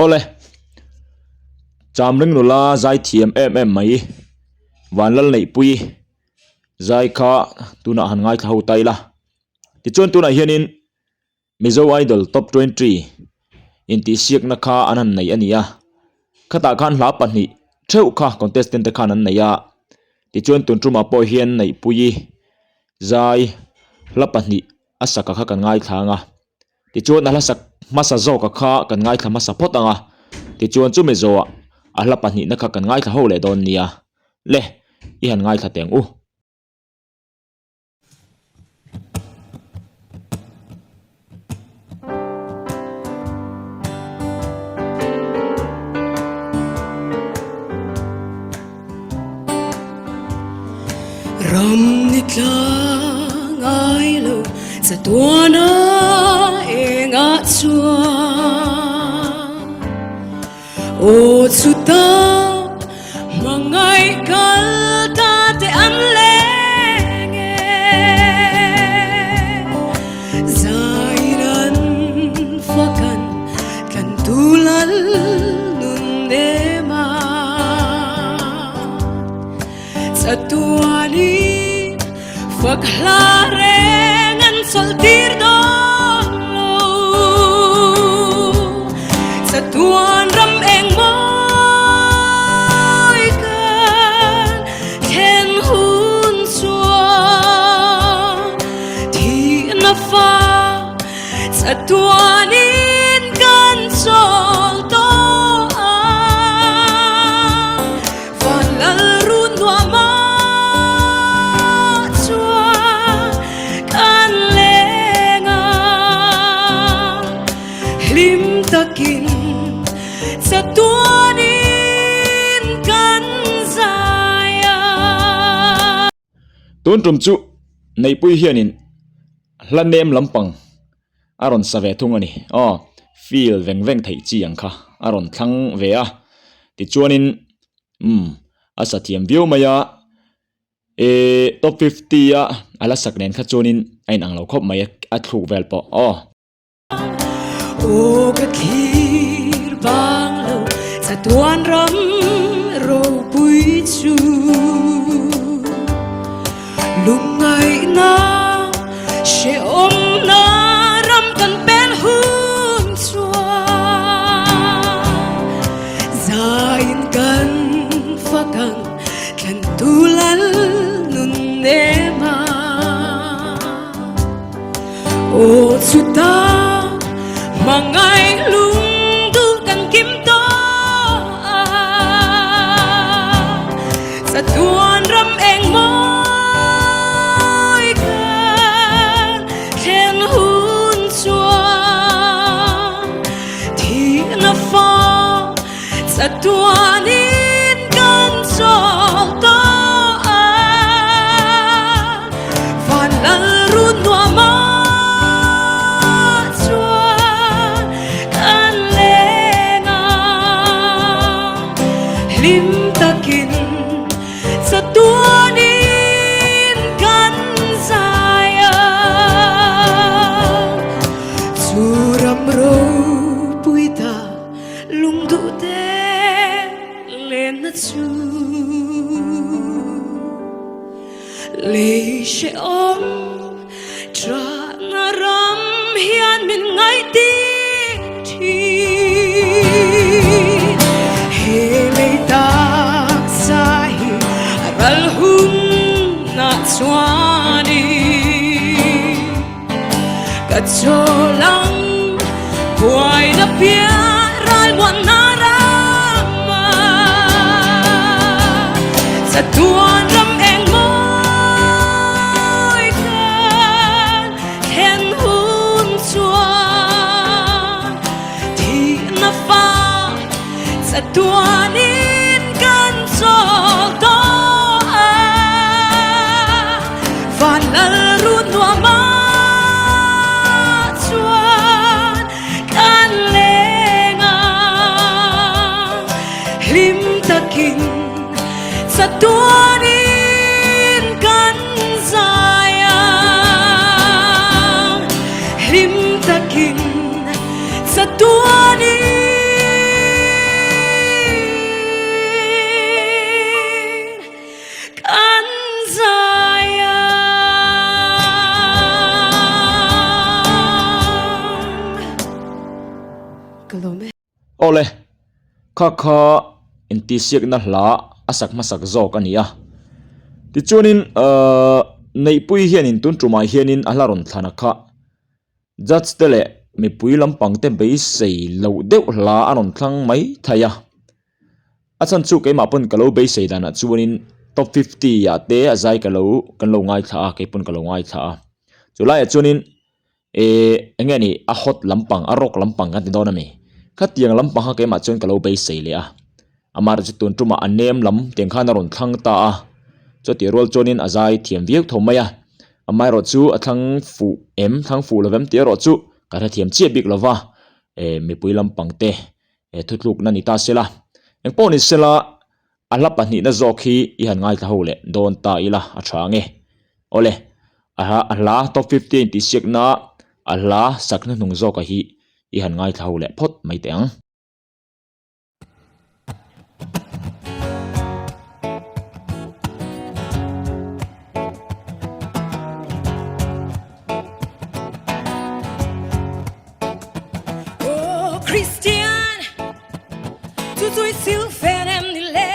ole Chamring nula zai thiam mai Vanlalneihpuii zai kha tuna han ngai thau tai la ti chon tuna hianin Mizo idol top-20 in ti siak na kha anan nei ania khata khan hla pahnih theu kha contestant te khan an nei a ti chon tun truma po hian Neihpuii zai hla pahnih asaka kha kan ngai thlanga ti chon a hla sak masa zo ka kha kan ngai thla masa photanga ti chon chu Mizo a hla pahnih na kha kan ngai thla ho le don nia le i han ngai thla teng u ram nitlang ai lo sa tuana enga chua o chuta mangai kal ta te an lenge zairan fakan kan tulal nun dema sa tuani Fakhlarengan soltir dolo sa tuan ram eng moi kan ken hun chua thi na fa sa tuanin kan sol to takin sa tuanin kan zaya tun trum chu Neihpuii hianin hlanem lampang aron save thung ani feel veng thei chi ang kha aron thlang ve a ti chuanin asa thiam view maya top 50 a ala saknen kha chuanin ain ang lo khop mai a thuk vel po o ka khir bang lo sa tuan ram ro pui chu lungai na she om na ram kan pen hun chua zain kan fakang kan tulal nun nema o chuta mangai lung tu kan kim to sa tuan ram eng moi kan ken hun chua thi na fa sa tuanin kan sol to Vanal run wa ma lim takin sa tuanin kan zaya suram ro puita lung du te len na chu le she om tra na ram hian min ngai ti thi tak sahi ral hun na chuani ka cholang puai na pia ral mon na rama sa tuan ram eng moi kan ken hun chuan thi na fa sa tuanin kan sol to Vanal run wa ma chuan kan lenga lim takin sa tuanin kan zaya lim takin sa tuanin โอเลยข้าอินติเสียกนั่นละอาศักมาสักโจกันนี่ที่จวนในปุยเฮียนินตุนจุมาเฮียนินอัลลารอนธนาคาจัดเตะมีปุยลำปังเต็มไปใส่เหลาเดวลาอันนทั้งไม่ทายาอาจารย์สุกไอ้มาปุ่นกะโลไปใส่ดานะจวนtop 50อย่าเตะใจกะโลกันโลง่ายท่าไอ้ปุ่นกะโลง่ายท่าจุลัยจวนงี้นี่อาฮอตลำปังอารกลำปังกันติดโดนมีขัดยังลำปังไอ้มาจวนกะโลไปใส่เลยอามาจะตุนจุมาอันเนมลำเตียงข้านรอนทั้งตาจะตีรัวจนินอาใจเทียมวิวทมไหมอาไม่รอจูทั้งฟูทั้งฟูเลเวมตีรอจูการเทียมเจี๊ยบบิกลาวะมีปุยลำปังเตทุกลูกนั่นนิตาเสละเอ็งปอนิเสละอัลลับปันนี่น่าจอกฮีอีหันง่ายท้าหูเลยโดนตาอีละอัชางโอเลยอัลลาtop 15ที่เสียกนะอัลลาสักนั่นหนุ่งจอกฮีอีหันง่ายท้าหูเลยพดไม่เตียงChristian, tu tui sil fenem nile,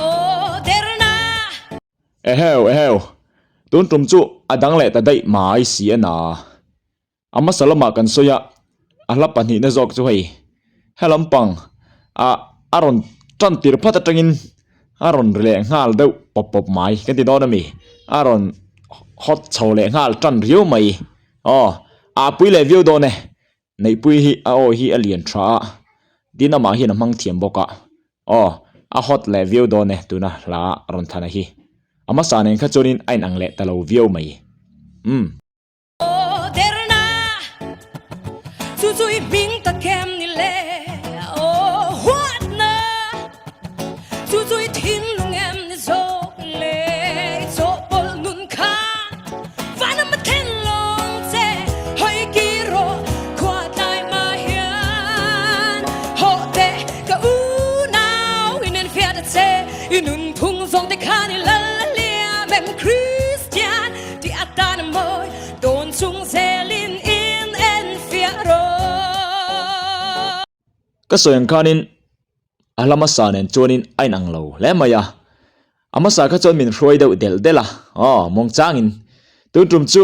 oh derna. เฮลตุนจุ่มจุอดังเละแต่ได้หมายเสียนาอามาสลมากันโซยะอัลลับปันนี่น่าจอกจุให้เฮลำปังอารอนจันติรพัตจังอินอารอนเละงาลเดวปบหมายกันติดโดนมีอารอนฮอตเฉาเละงาลจันเรียวไหมปุยเละวิวโดนในปุยฮีฮีอเลียนทราดินามาฮีน้ำมังเทียมบอกฮอตเละวิวโดนตุนะลารอนทานะฮีอามาสานเองข้าจนินไอ้นังเละแต่เราวิวไหมOh derna, tu tui bing ta kem nile, oh what na, tu tui tin lung em ni zo le, zo bol nun ka, vana ma ten long te, hoi giro, kwa dai ma hian, ho te ka u now in en fiat te, inun pung zong te ka ni la lia mem Christian, di atan moy, don chung zelin in en fiaro. ก็ส่วนข้านินอาลามาสานเองจนินไอ้นังเราและมายาอามาสาข้าจนมินรวยเดวเดลเดล่ะมองจ้างอินตุนจุ่มจุ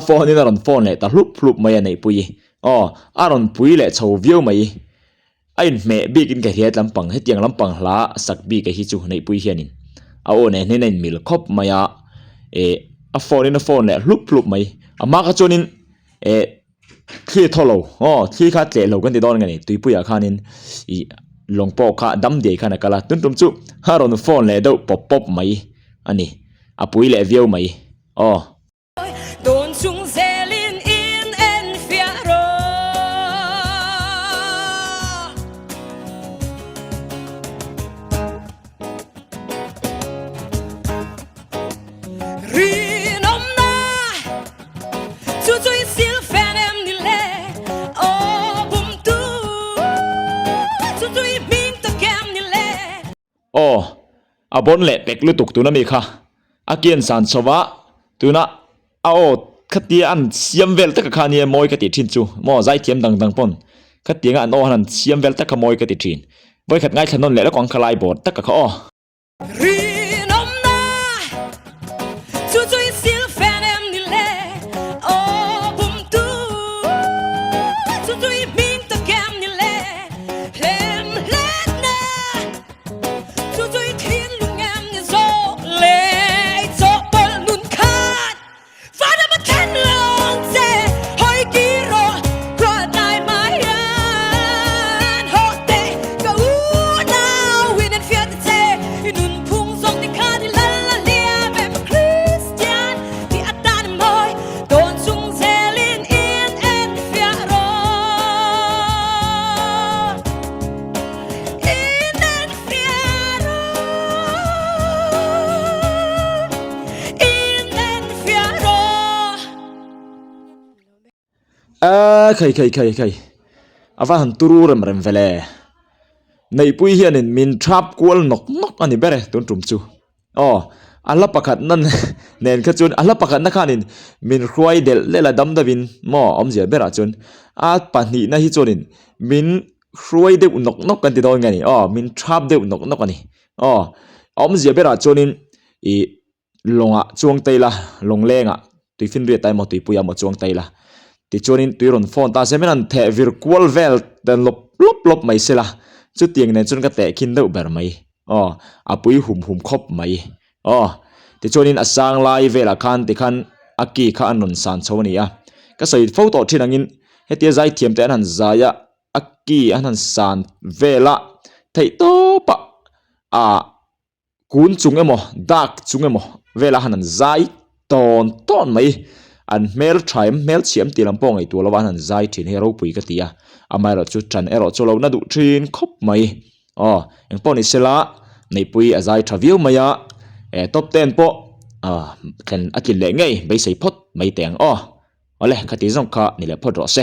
ฟอนนี่นารอนฟอนเลยแต่ลุบมายาในปุยอารอนปุยเลยชาววิวไหมไอ้แม่บีกินกะเทียลำปังให้เตียงลำปังลาสักบีกะฮิจูในปุยเฮียนินเนี่ยมิลคบมายาฟอนนี่ฟอนเลยลุบไหมมาข้าจนินที่ทอลที่ข้าเจเรากันติดดอนกันนี่ตุยปุยอาคานินลงปอข้าดำเดียข้านักละตุนตุมจุฮารอนฟอนเลยเดาปบไหมอันนี้ปุยเลยวิวไหมDon chung zelin in en fiaro. Rinom na, tu tui sil fenem nile, oh bum tu, tu tui bing ta kem nile. บนเละเป็กลุตุกตัวนั้นมีค่ะอาเกียนสันสวะตัวน่ะขัดเตียอันเสียมเวลตะกะคานีมอยกะติทินจูมอใจเทียมดังปนขัดเตียงอันหันเสียมเวลตะกะมอยกะติทินไว้ขัดง่ายถนนเละแล้วกองคลายบดตะกะเขาRinom na, tu tui sil fenem nile, oh bum tu, tu tui bing ta kem nile, lem let na, tu tui tin lung em ni zo le, zo bol nun kat, vana ma ten long te, hoi giro, kwa dai ma hian, ho te ka u now in en fiat te, inun pung zong te ka ni la la lia mem Christian, di atan moy, don chung zelin in en fiaro, in en fiaro, in en fiaro. ใครอาว่าหันตุรูเริ่มเวลในปุยเฮียนินมินทรัพย์กวลนกอันนี้เบรตุนจุ่มจูอัลลับประคัดนั่นเนนขจุนอัลลับประคัดนักขานินมินรวยเดลเลละดำดาวินเจียเบรจุนปันนี่นะฮิจุนินมิน ครวยเดือนนกกันติดโดนไงนี่มินทราบเดือนนกกันนี่มเสียเบราจนินอีลงจวงเตยละลงแรงตุยฟินเรียตายหมดตุยปุยหมดจวงเตยละติจนินตุยรอนฟอนตาเซมินันเทวิร์ควอลเวลเดินลบไม่เสละจุดเตียงเนี่ยจนก็แตะคินเดอแบบไม่ปุยหุ่มคบไม่ติจนินสร้างไลเวลคันติคันอากีข้าอันนนสันชาวนี้ก็ใส่โฟโต้ที่นั่งอินเฮติใจเทียมแต่อันใจอากีอันนั้นสันเวลาไทโตปะกุนจุงเอโมดักจุงเอโมเวลาหันใจตอนไม่อันเมลทรายเมลเฉียมตีลำปองไอตัวละวันหันใจถิ่นเฮโร่ปุยกติยาไม่เราจุดจันเอโร่โจเราหน้าดุทรีนคบไม่ยังปอนิเซละในปุยใจทราวิลไม่ท็อป10ปอกันอากินเล่ไงไปใส่พดไม่แต่งเลยคติจงข้านี่แหละพดรอเซ